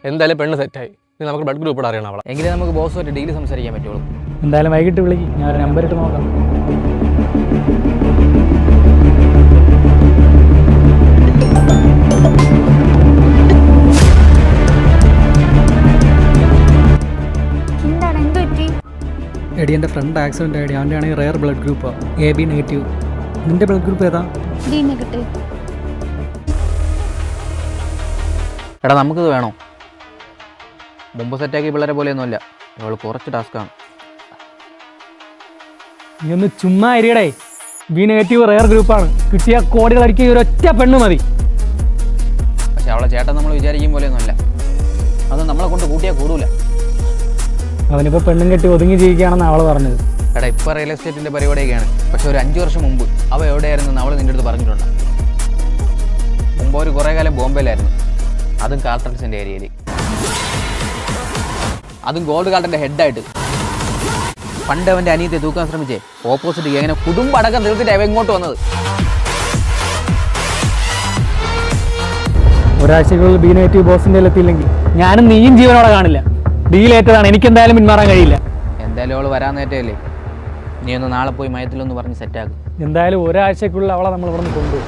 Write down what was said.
എന്തായാലും പെണ്ണ് സെറ്റായി. ഇനി നമുക്ക് ബ്ലഡ് ഗ്രൂപ്പ് അറിയണം അവളെ. എങ്കിലേ നമുക്ക് ബോസുമായിട്ട് ഡെയിലി സംസാരിക്കാൻ പറ്റുള്ളൂ. എന്തായാലും വൈകിട്ട് വിളിക്കും, ഞാൻ ഒരു നമ്പർ ഇട്ട് നോക്കാം. എടി എൻ്റെ ഫ്രണ്ട് ആക്സിഡൻ്റ് ആയി. അവൻ്റെ ആണെങ്കിൽ റെയർ ബ്ലഡ് ഗ്രൂപ്പാണ്, AB നെഗറ്റീവ്. നിൻ്റെ ബ്ലഡ് ഗ്രൂപ്പ് ഏതാ? D negative. എടാ നമുക്കിത് വേണോ? മുമ്പ് സെറ്റാക്കിയ പിള്ളേരെ പോലെയൊന്നുമല്ല, ഇവൾ കുറച്ച് ടാസ്ക്കാണ്. നീ ഒന്ന് ചുമ്മാ അരിയടേ. B നെഗറ്റീവ് റെയർ ഗ്രൂപ്പാണ്. കിട്ടിയ കോടികൾ അടിക്കുക ഒരൊറ്റ പെണ്ണ് മതി. പക്ഷെ അവളെ ചേട്ടൻ നമ്മൾ വിചാരിക്കും പോലെയൊന്നുമല്ല. അത് നമ്മളെ കൊണ്ട് കൂട്ടിയാൽ കൂടൂല. അവനിപ്പോൾ പെണ്ണും കെട്ടി ഒതുങ്ങി ജീവിക്കുകയാണെന്ന് അവൾ പറഞ്ഞത്. എടാ ഇപ്പോൾ റിയൽ എസ്റ്റേറ്റിൻ്റെ പരിപാടിയൊക്കെയാണ്. പക്ഷെ ഒരു 5 വർഷം മുമ്പ് അവ എവിടെയായിരുന്നു അവൾ നിൻ്റെ അടുത്ത് പറഞ്ഞിട്ടുണ്ട്. മുമ്പ് ഒരു കുറേ കാലം ബോംബെയിലായിരുന്നു, അതും കാൾട്ടൺസിൻ്റെ ഏരിയയിൽ, അതും ഗോൾഡ് കാർട്ടൻ്റെ ഹെഡായിട്ട്. പണ്ട് അവൻ്റെ അനിയത്തെ തൂക്കാൻ ശ്രമിച്ചേ ഓപ്പോസിറ്റ് എങ്ങനെ കുടുംബം അടക്കം തീർത്തിട്ട് അവ ഇങ്ങോട്ട് വന്നത്. ഒരാഴ്ചക്കുള്ളിൽ B നെഗറ്റീവ് ബോസിൻ്റെ എത്തിയില്ലെങ്കിൽ ഞാനും നീയും ജീവനോടെ കാണില്ല. ഡീലേറ്റതാണ്, എനിക്കെന്തായാലും പിന്മാറാൻ കഴിയില്ല. എന്തായാലും അവൾ വരാൻ നേരത്തേയല്ലേ, നീ ഒന്ന് നാളെ പോയി മയത്തിലൊന്ന് പറഞ്ഞ് സെറ്റാക്കും. എന്തായാലും ഒരാഴ്ചക്കുള്ളിൽ അവളെ നമ്മൾ ഇവിടെ നിന്ന് കൊണ്ടുപോകും.